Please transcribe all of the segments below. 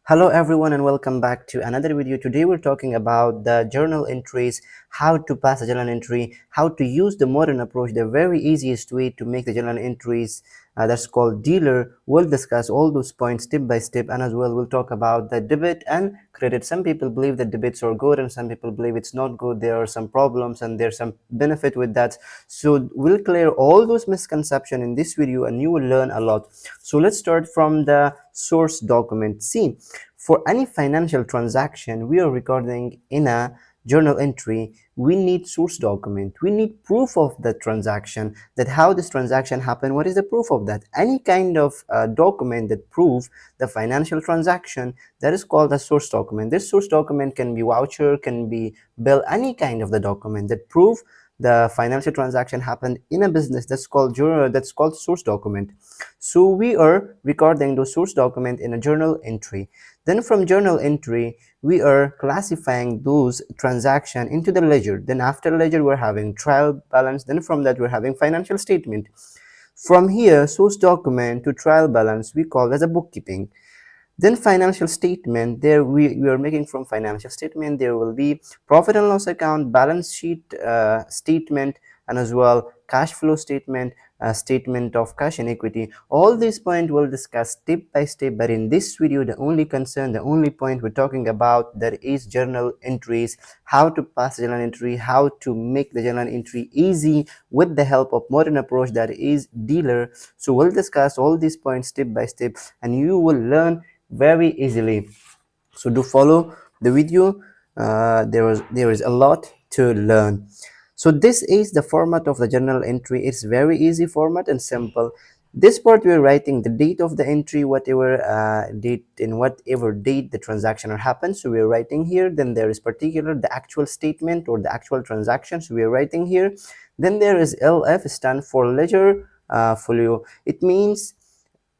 Hello everyone and welcome back to another video. Today we're talking about the journal entries, how to pass a journal entry, how to use the modern approach, the very easiest way to make the journal entries, that's called dealer. We'll discuss all those points step by step, and as well we'll talk about the debit and credit. Some people believe that debits are good and some people believe it's not good. There are some problems and there's some benefit with that. So we'll clear all those misconceptions in this video and you will learn a lot. So let's start from the source document. See, for any financial transaction we are recording in a journal entry, we need source document. We need proof of the transaction, that how this transaction happened. What is the proof of that? Any kind of document that prove the financial transaction, that is called a source document. This source document can be voucher, can be bill, any kind of the document that prove the financial transaction happened in a business, that's called journal, that's called source document. So we are recording those source document in a journal entry. Then from journal entry we are classifying those transaction into the ledger. Then after ledger we're having trial balance. Then from that we're having financial statement. From here, source document to trial balance we call as a bookkeeping. Then financial statement, there we are making from financial statement there will be profit and loss account, balance sheet statement, and as well cash flow statement, statement of cash and equity. All these points we'll discuss step by step, but in this video the only concern, the only point we're talking about, that is journal entries, how to pass journal entry, how to make the journal entry easy with the help of modern approach, that is dealer. So we'll discuss all these points step by step and you will learn very easily. So do follow the video. There is a lot to learn. So this is the format of the journal entry. It's very easy format and simple. This part we're writing the date of the entry, whatever date, in whatever date the transaction happened, so we're writing here. Then there is particular the actual statement or the actual transaction, so we're writing here. Then there is LF, stand for ledger folio. It means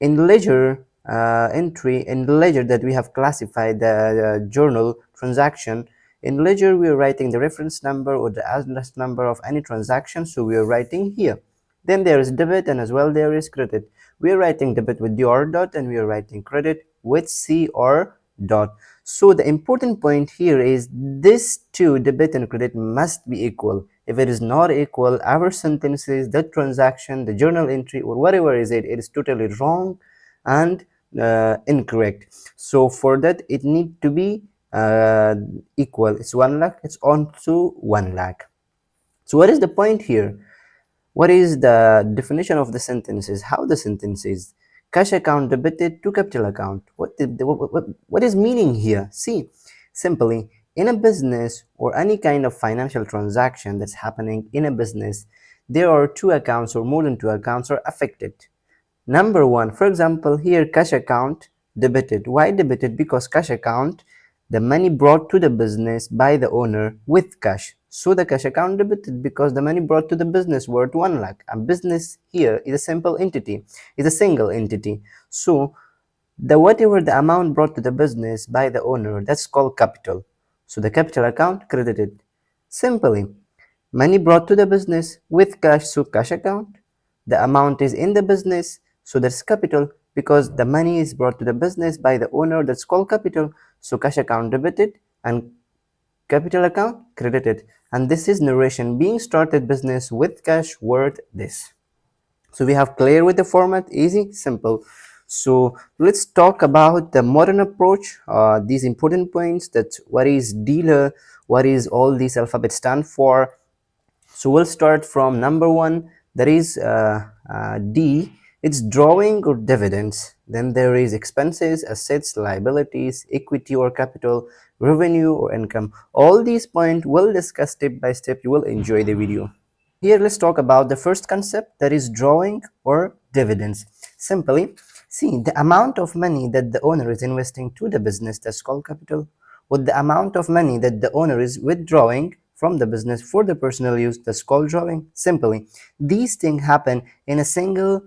in ledger entry, in the ledger that we have classified the journal transaction. In ledger we are writing the reference number or the address number of any transaction, so we are writing here. Then there is debit and as well there is credit. We are writing debit with DR dot and we are writing credit with CR dot. So the important point here is this two, debit and credit, must be equal. If it is not equal, our sentences, the transaction, the journal entry or whatever is it is totally wrong and incorrect. So for that it need to be equal. It's 1 lakh, it's on to 1 lakh. So what is the point here? What is the definition of the sentences? How the sentence is? Cash account debited to capital account. What is meaning here? See, simply, in a business or any kind of financial transaction that's happening in a business, there are two accounts or more than two accounts are affected. Number one, for example, here cash account debited. Why debited? Because cash account, the money brought to the business by the owner with cash. So the cash account debited because the money brought to the business worth 1 lakh. And business here is a simple entity, is a single entity. So the whatever the amount brought to the business by the owner, that's called capital. So the capital account credited. Simply, money brought to the business with cash, so cash account. The amount is in the business, so that's capital, because the money is brought to the business by the owner, that's called capital. So cash account debited and capital account credited. And this is narration, being started business with cash worth this. So we have clear with the format, easy, simple. So let's talk about the modern approach, these important points, that what is dealer, what is all these alphabets stand for. So we'll start from number one, that is D. It's drawing or dividends. Then there is expenses, assets, liabilities, equity or capital, revenue or income. All these points we'll discuss step by step. You will enjoy the video. Here let's talk about the first concept, that is drawing or dividends. Simply, see, the amount of money that the owner is investing to the business, that's called capital, with the amount of money that the owner is withdrawing from the business for the personal use, that's called drawing. Simply, these things happen in a single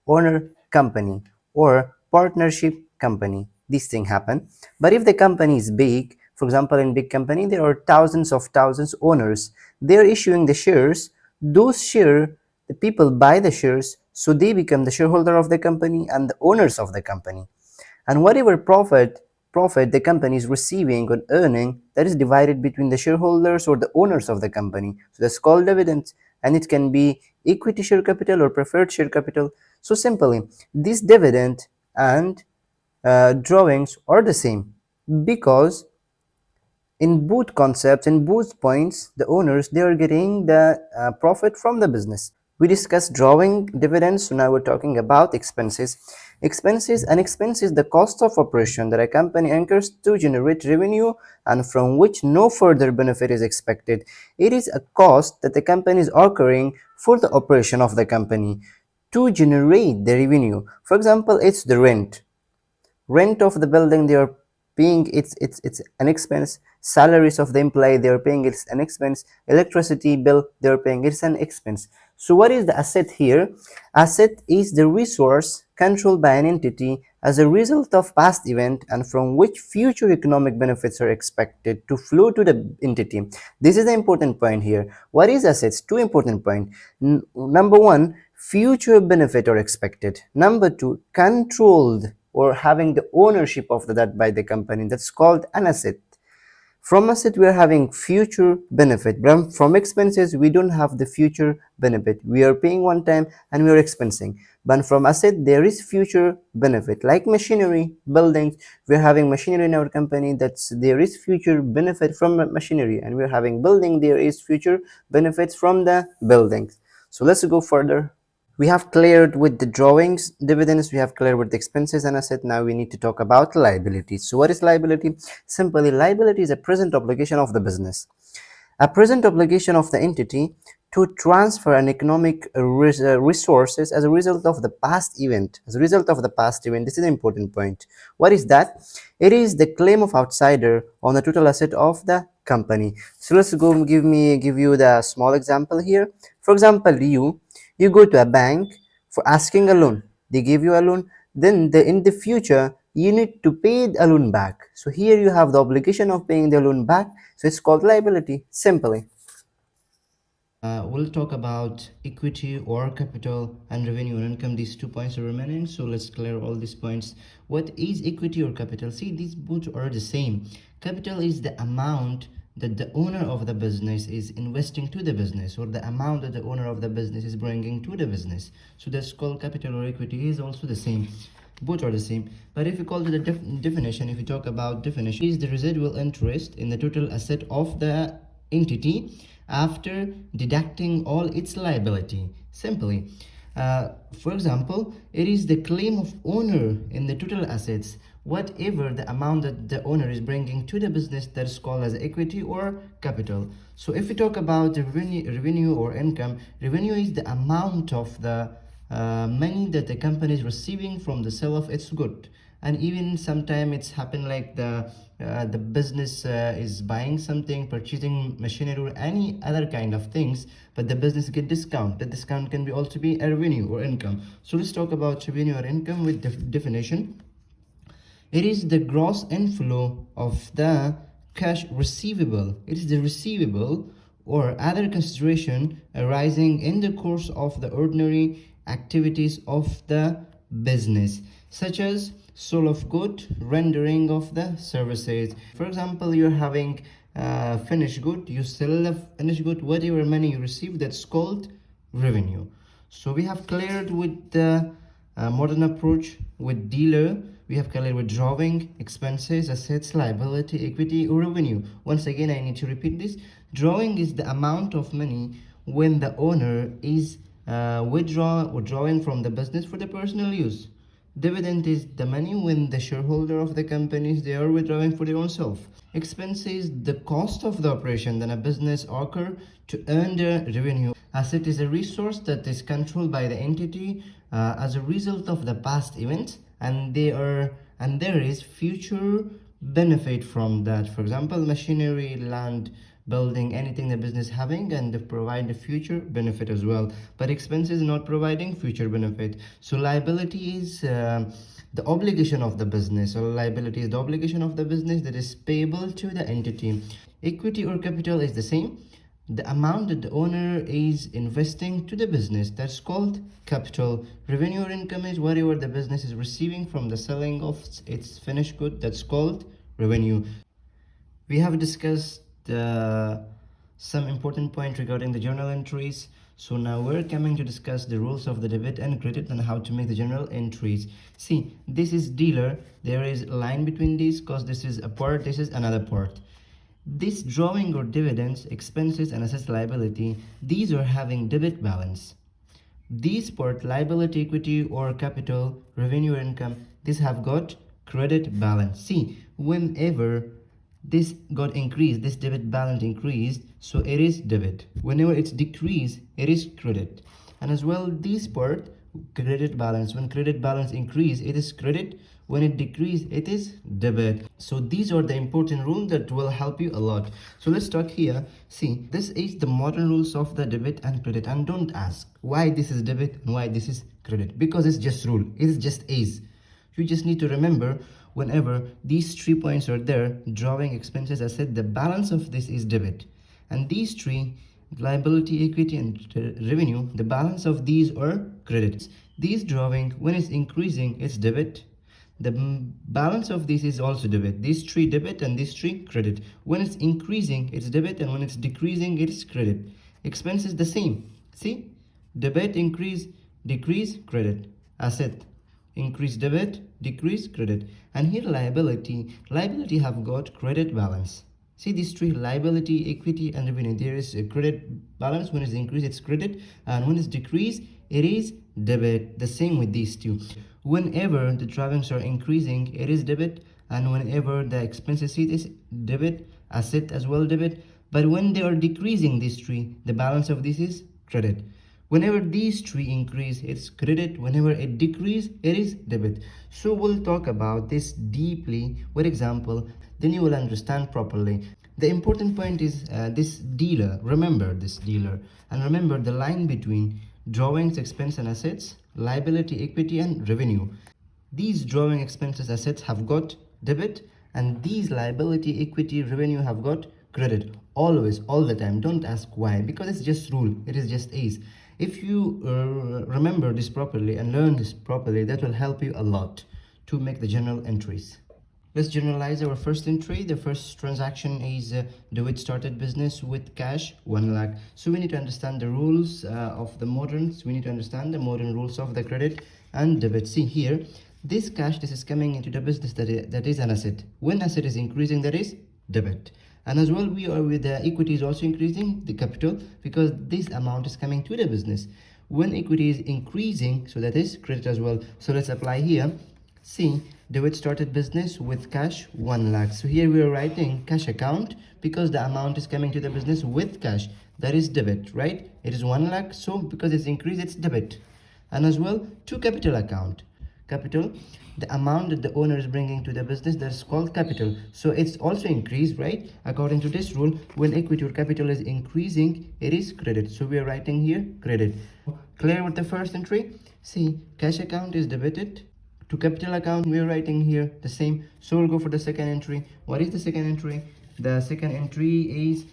owner company or partnership company. These things happen. But if the company is big, for example, in big company there are thousands owners, they're issuing the shares. Those share, the people buy the shares, so they become the shareholder of the company and the owners of the company. And whatever profit profit the company is receiving or earning, that is divided between the shareholders or the owners of the company. So that's called dividends, and it can be equity share capital or preferred share capital. So simply, this dividend and drawings are the same, because in both concepts, in both points, the owners, they are getting the profit from the business. We discussed drawing dividends, so now we're talking about expenses. Expense is the cost of operation that a company incurs to generate revenue and from which no further benefit is expected. It is a cost that the company is incurring for the operation of the company to generate the revenue. For example, it's the rent of the building they are paying, it's an expense. Salaries of the employee they are paying, it's an expense. Electricity bill they are paying, it's an expense. So what is the asset here? Asset is the resource controlled by an entity as a result of past event and from which future economic benefits are expected to flow to the entity. This is the important point here. What is assets? Two important points. Number one, future benefit are expected. Number two, controlled or having the ownership of that by the company. That's called an asset. From asset we are having future benefit, but from expenses we don't have the future benefit. We are paying one time and we are expensing. But from asset there is future benefit, like machinery, buildings. We are having machinery in our company, that's there is future benefit from machinery, and we are having building, there is future benefits from the buildings. So let's go further. We have cleared with the drawings, dividends, we have cleared with the expenses and asset. Now we need to talk about liabilities. So what is liability? Simply, liability is a present obligation of the business, a present obligation of the entity to transfer an economic resources as a result of the past event. As a result of the past event, this is an important point. What is that? It is the claim of outsider on the total asset of the company. So let's go give you the small example here. For example, you go to a bank for asking a loan. They give you a loan. Then in the future, you need to pay the loan back. So here you have the obligation of paying the loan back. So it's called liability, simply. We'll talk about equity or capital and revenue and income. These 2 points are remaining, so let's clear all these points. What is equity or capital? See, these both are the same. Capital is the amount that the owner of the business is investing to the business, or the amount that the owner of the business is bringing to the business. So that's called capital, or equity is also the same. Both are the same. But if you call to the definition, if you talk about definition, is the residual interest in the total asset of the entity after deducting all its liability. Simply, for example, it is the claim of owner in the total assets, whatever the amount that the owner is bringing to the business, that is called as equity or capital. So if we talk about the revenue or income, revenue is the amount of the money that the company is receiving from the sale of its good. And even sometime it's happened like the business is buying something, purchasing machinery or any other kind of things, but the business get discount. The discount can be also be a revenue or income. So let's talk about revenue or income with definition. It is the gross inflow of the cash receivable. It is the receivable or other consideration arising in the course of the ordinary activities of the business, such as sale of good, rendering of the services. For example, you're having finished good, you sell the finished good, whatever money you receive, that's called revenue. So we have cleared with the modern approach with dealer. We have cleared with drawing, expenses, assets, liability, equity, or revenue. Once again, I need to repeat this. Drawing is the amount of money when the owner is withdrawing from the business for the personal use. Dividend is the money when the shareholder of the companies they are withdrawing for their own self. Expense is the cost of the operation that a business occur to earn the revenue. Asset is a resource that is controlled by the entity as a result of the past events, and there is future benefit from that. For example, machinery, land, building, anything the business having, and they provide the future benefit as well. But expenses not providing future benefit. So liability is the obligation of the business, or liability is the obligation of the business that is payable to the entity. Equity or capital is the same. the amount that the owner is investing to the business, that's called capital. Revenue or income is whatever the business is receiving from the selling of its finished good, that's called revenue. We have discussed some important points regarding the journal entries. So now we're coming to discuss the rules of the debit and credit and how to make the journal entries. See, this is dealer. There is a line between these because this is a part, this is another part. This drawing or dividends, expenses and assets liability, these are having debit balance. These part, liability, equity or capital, revenue or income, these have got credit balance. See, whenever this got increased, this debit balance increased, so it is debit. Whenever it's decreased, it is credit. And as well, this part, credit balance, when credit balance increase, it is credit. When it decrease, it is debit. So these are the important rules that will help you a lot. So let's talk here. See, this is the modern rules of the debit and credit. And don't ask why this is debit and why this is credit, because it's just rule. It is just is. You just need to remember, whenever these 3 points are there, drawing, expenses, asset, the balance of this is debit. And these 3, liability, equity and revenue, the balance of these are credit. These drawing, when it's increasing, it's debit. The balance of this is also debit. These 3 debit and these 3 credit. When it's increasing, it's debit, and when it's decreasing, it's credit. Expense is the same. See, debit, increase, decrease, credit. Asset, increase debit, decrease credit. And here liability have got credit balance. See these 3, liability, equity and revenue. There is a credit balance. When it's increased, it's credit, and when it's decreased, it is debit. The same with these 2. Whenever the drawings are increasing, it is debit, and whenever the expenses it is debit, asset as well debit. But when they are decreasing, these 3, the balance of this is credit. Whenever these 3 increase, it's credit. Whenever it decrease, it is debit. So we'll talk about this deeply with example, then you will understand properly. The important point is this dealer. Remember this dealer, and remember the line between drawings, expense and assets, liability, equity and revenue. These drawing, expenses, assets have got debit, and these liability, equity, revenue have got credit. Always, all the time. Don't ask why, because it's just rule. It is just is. If you remember this properly and learn this properly, that will help you a lot to make the journal entries. Let's generalize our first entry. The first transaction is David started business with cash 1 lakh. So we need to understand the rules of the moderns. We need to understand the modern rules of the credit and debit. See here, this cash, this is coming into the business, that is an asset. When asset is increasing, that is debit. And as well, we are with the equity is also increasing, the capital, because this amount is coming to the business. When equity is increasing, so that is credit as well. So let's apply here. See, David started business with cash 1 lakh. So here we are writing cash account because the amount is coming to the business with cash. That is debit, right? It is 1 lakh. So because it's increased, it's debit. And as well, to capital account. Capital, the amount that the owner is bringing to the business, that's called capital. So it's also increased, right? According to this rule, when equity or capital is increasing, it is credit. So we are writing here credit. Clear with the first entry? See, cash account is debited. To capital account, we are writing here the same. So we'll go for the second entry. What is the second entry? The second entry is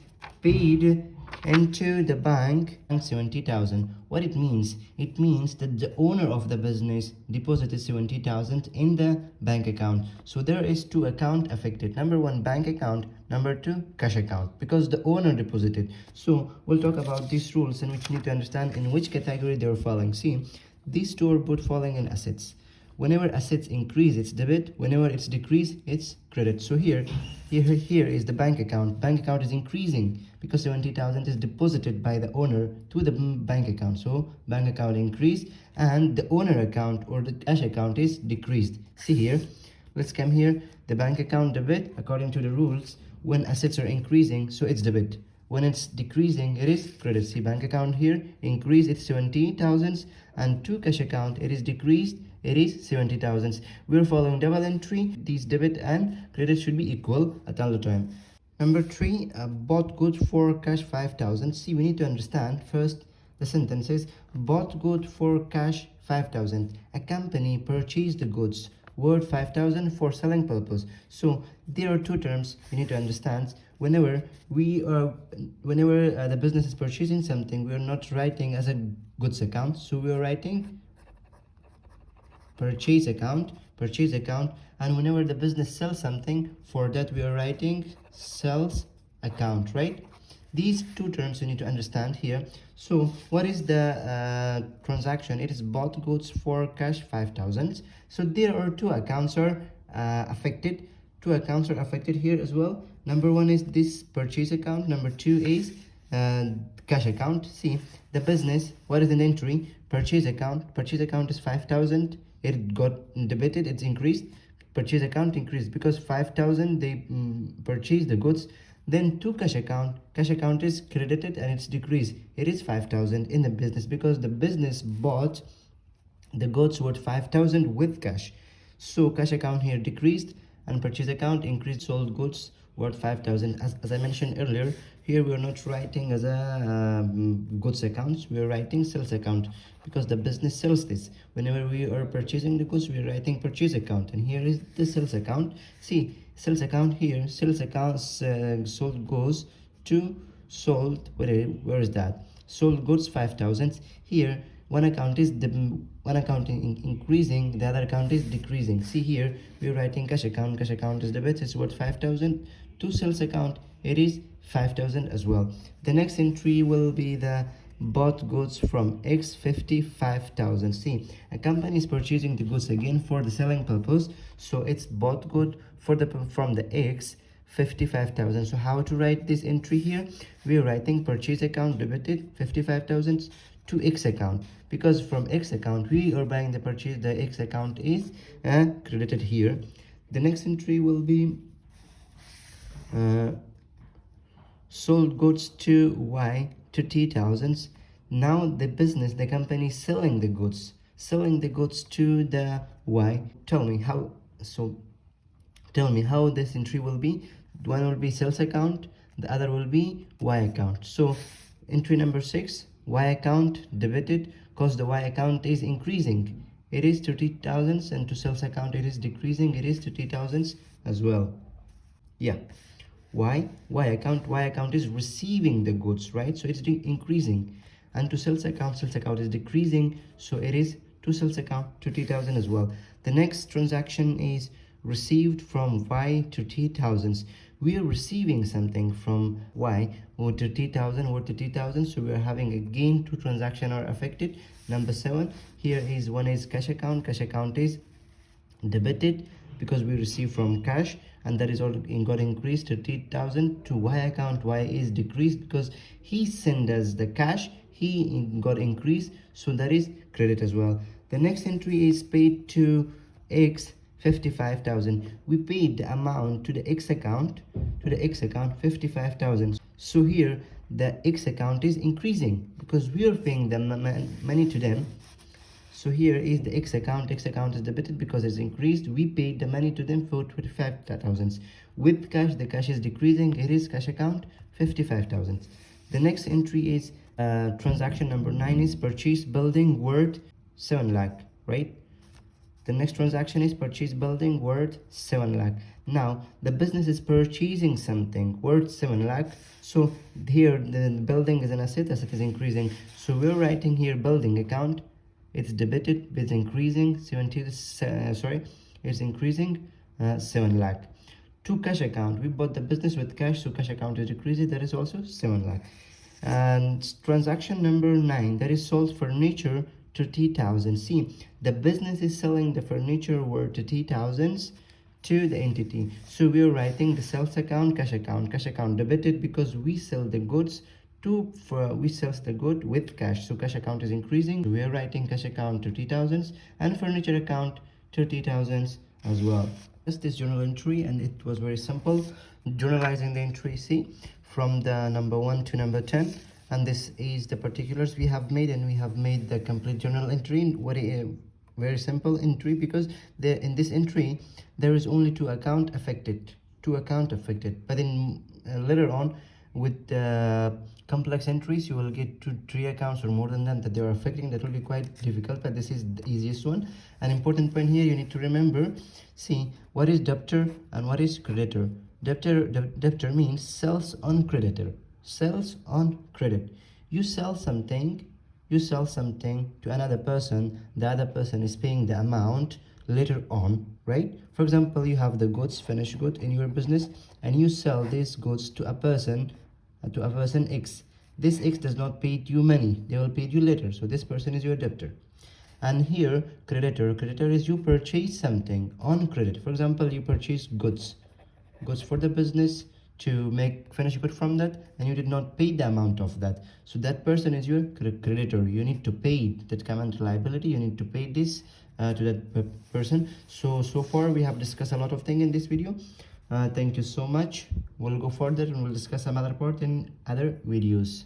paid into the bank 70,000. What it means? It means that the owner of the business deposited 70,000 in the bank account. So there is 2 account affected. Number 1, bank account. Number 2, cash account, because the owner deposited. So we'll talk about these rules, and which you need to understand in which category they are falling. See, these 2 are both falling in assets. Whenever assets increase, it's debit. Whenever it's decrease, it's credit. So here is the bank account. Bank account is increasing because 70,000 is deposited by the owner to the bank account. So bank account increased, and the owner account or the cash account is decreased. See here, let's come here. The bank account debit according to the rules. When assets are increasing, so it's debit. When it's decreasing, it is credit. See, bank account here increased, it's 70,000, and to cash account it is decreased, it is 70,000. We're following double entry. These debit and credit should be equal at all the time. Number 3, bought goods for cash 5,000. See, we need to understand first the sentences. Bought good for cash 5,000. A company purchased the goods worth 5,000 for selling purpose. So there are 2 terms you need to understand. whenever we are whenever the business is purchasing something, we are not writing as a goods account, so we are writing purchase account. And whenever the business sells something, for that we are writing sales account, right? These two terms you need to understand here. So what is the transaction? It is bought goods for cash 5,000. So there are two accounts are affected. Two accounts are affected here as well. Number one is this purchase account, number two is cash account. See the business, what is an entry? Purchase account is 5,000. It got debited, it's increased. Purchase account increased because 5,000 they purchased the goods. Then to cash account is credited and it's decreased. It is 5,000 in the business because the business bought the goods worth 5,000 with cash. So cash account here decreased and purchase account increased. Sold goods worth 5,000. As I mentioned earlier, here we are not writing as a goods account, we are writing sales account because the business sells this. Whenever we are purchasing the goods, we are writing purchase account, and here is the sales account. See sales account here, sales accounts sold goes to sold, where is that? Sold goods 5,000. Here one account is increasing, the other account is decreasing. See here we're writing cash account is debit, it's worth 5,000. To sales account it is 5,000 as well. The next entry will be the bought goods from X 55,000. See, a company is purchasing the goods again for the selling purpose, so it's bought good for the from the X 55,000. So how to write this entry here? We are writing purchase account debited 55,000 to X account, because from X account we are buying the purchase, the X account is credited here. The next entry will be sold goods to Y to T thousands. Now the business, the company selling the goods to the Y. Tell me how this entry will be. One will be sales account, the other will be Y account. So entry number 6, Y account debited, because the Y account is increasing, it is 30,000, and to sales account it is decreasing, it is 30,000 as well. Yeah, Y account is receiving the goods, right? So it's increasing. And to sales account is decreasing, so it is to sales account 30,000 as well. The next transaction is received from Y to T thousands. We are receiving something from Y or to T thousand, so we are having again two transactions are affected. Number 7 here is one is cash account is debited because we receive from cash, and that is all got increased to T thousand. To Y account, Y is decreased because he sent us the cash, he got increased, so that is credit as well. The next entry is paid to X 55,000. We paid the amount to the X account 55,000. So here the X account is increasing because we are paying the money to them. So here is the X account is debited because it's increased. We paid the money to them for 25,000. With cash, the cash is decreasing, it is cash account 55,000. The next entry is transaction number 9 is purchase building worth 7 lakh, right? The next transaction is purchase building worth 7 lakh. Now the business is purchasing something worth 7 lakh. So here the building is an asset is increasing. So we're writing here building account. It's debited, it's increasing 7 lakh. To cash account, we bought the business with cash, so cash account is decreasing, that is also 7 lakh. And transaction number 9, that is sold furniture to T thousand. See, the business is selling the furniture worth to T thousands to the entity. So we are writing the sales account, cash account debited because we sell the goods we sell the good with cash, so cash account is increasing. We are writing cash account to T thousands and furniture account to T thousands as well. Just this journal entry, and it was very simple journalizing the entry. See, from the number 1 to number 10, and this is the particulars we have made, and we have made the complete journal entry. Very simple entry because in this entry there is only two account affected, but then later on with complex entries you will get 2-3 accounts or more than that they are affecting. That will be quite difficult, but this is the easiest one. An important point here you need to remember, see what is debtor and what is creditor. Debtor means sells on creditor. Sells on credit. You sell something, you sell something to another person, the other person is paying the amount later on, right? For example, you have the goods, finished good in your business, and you sell these goods to a person X. This X does not pay you money, they will pay you later, so this person is your debtor. And here creditor is you purchase something on credit. For example, you purchase goods for the business to make finished good from that, and you did not pay the amount of that, so that person is your creditor. You need to pay that current liability, you need to pay this to that person. So far we have discussed a lot of things in this video. Thank you so much. We'll go further and we'll discuss some other part in other videos.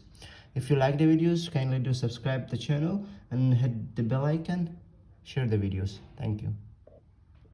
If you like the videos, kindly do subscribe the channel and hit the bell icon. Share the videos. Thank you.